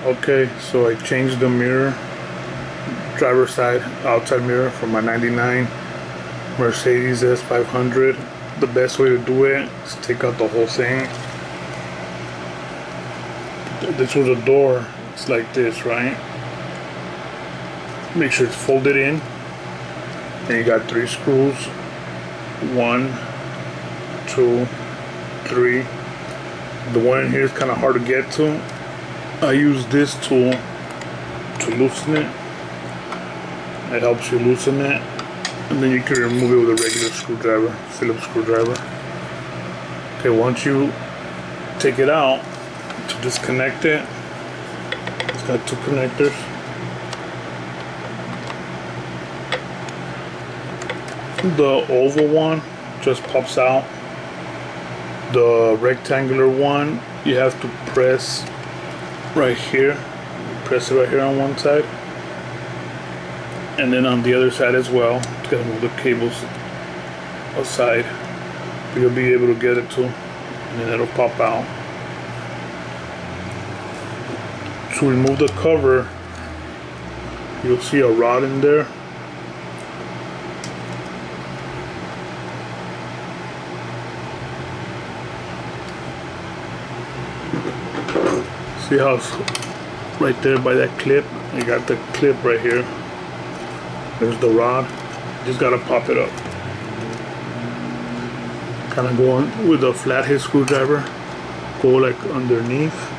Okay, so I changed the mirror, driver side, outside mirror for my 99 Mercedes S500. The best way to do it is take out the whole thing. This was a door, it's like this, right? Make sure it's folded in. And you got 3 screws. 1, 2, 3. The one in here is kind of hard to get to. I use this tool to loosen it. It helps you loosen it. And then you can remove it with a regular screwdriver, Phillips screwdriver. Okay, once you take it out, to disconnect it, it's got 2 connectors. The oval one just pops out. The rectangular one, you have to press right here. Press it right here on one side. And then on the other side as well. You gotta move the cables aside. But you'll be able to get it too. And then it'll pop out. To remove the cover, you'll see a rod in there. See how it's right there by that clip? You got the clip right here. There's the rod. Just gotta pop it up. Kind of go on with a flathead screwdriver. Go like underneath.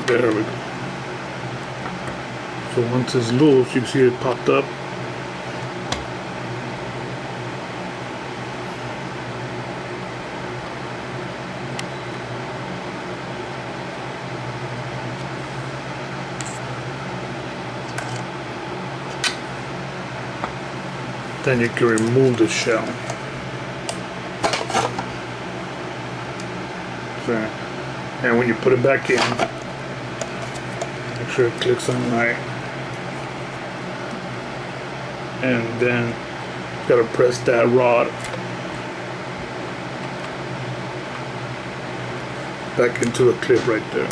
There we go. So once it's loose, you can see it popped up. Then you can remove the shell. So, and when you put it back in, make sure it clicks on right, and then you gotta press that rod back into the clip right there.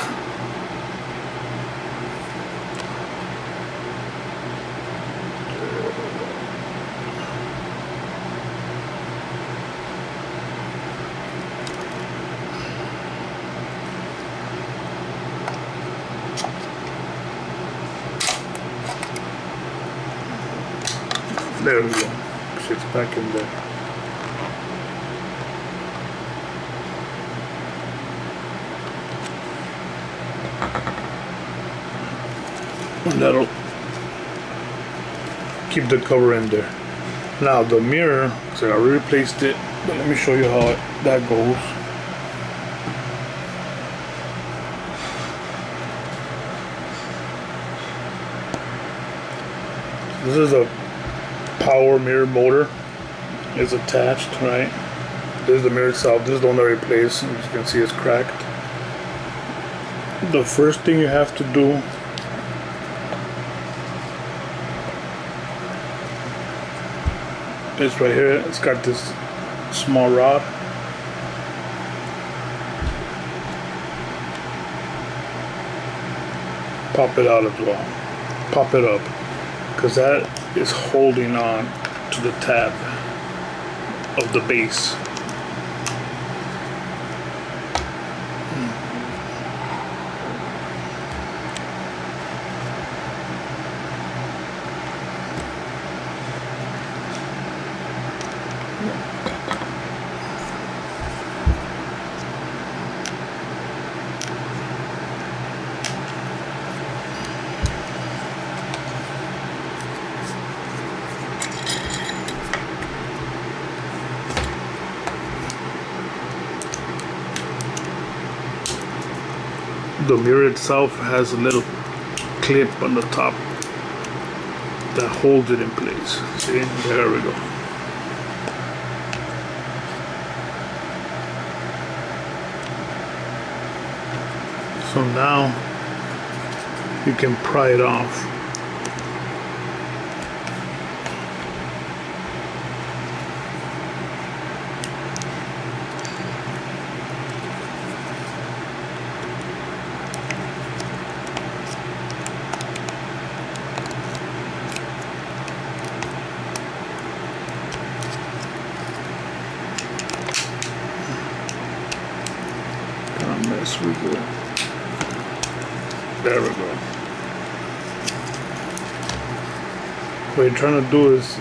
There we go. It's back in there. And that'll keep the cover in there. Now the mirror, so I replaced it, but let me show you how that goes. This is a power mirror motor. Is attached, right? This is the mirror itself. This is the one that I replaced. As you can see, it's cracked. The first thing you have to do is right here. It's got this small rod. Pop it out as well. Pop it up, because that is holding on to the tab of the base. The mirror itself has a little clip on the top that holds it in place. See, there we go. So now you can pry it off. Mess with it. There we go. What you're trying to do is,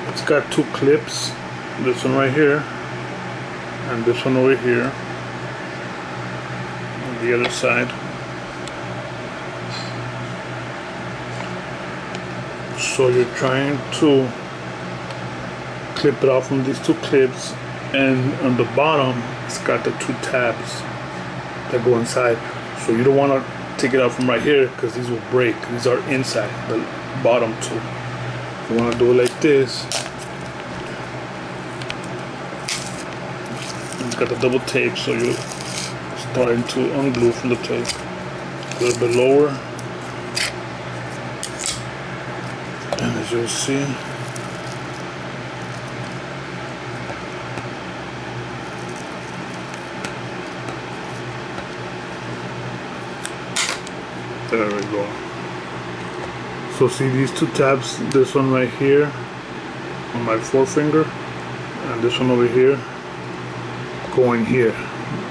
it's got two clips, this one right here and this one over here on the other side. So you're trying to clip it off from these two clips, and on the bottom it's got the two tabs that go inside. So you don't want to take it out from right here because these will break. These are inside the bottom two. You want to do it like this. It's got the double tape, so you're starting to unglue from the tape. A little bit lower, and as you'll see, there we go. So see these two tabs, this one right here on my forefinger and this one over here, going here,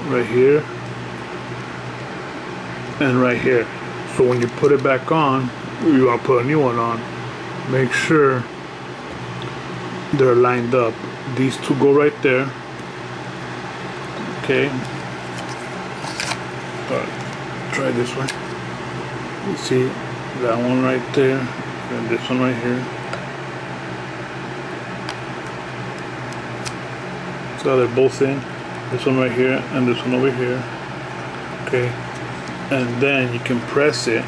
right here and right here. So when you put it back on, you want to put a new one on, make sure they're lined up. These two go right there. Okay, try this one. You see that one right there and this one right here. So they're both in. This one right here and this one over here. Okay, and then you can press it.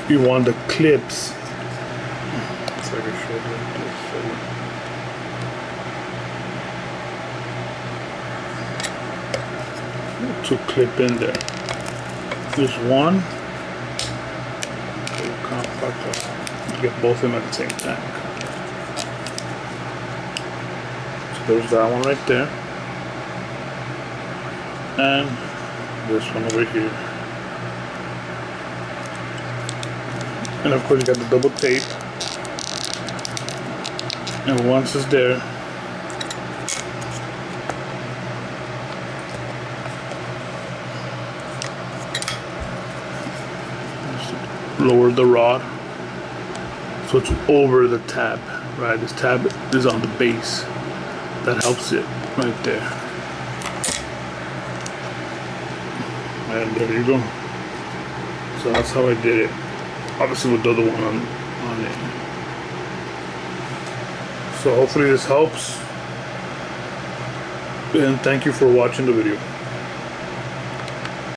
You want the clips. It's like a shoulder like this. To clip in there. There's one. You get both of them at the same time. So there's that one right there, and this one over here. And of course you got the double tape. And once it's there, lower the rod so it's over the tab, right? This tab is on the base. That helps it right there. And there you go. So that's how I did it. Obviously with the other one on it. So hopefully this helps. And thank you for watching the video.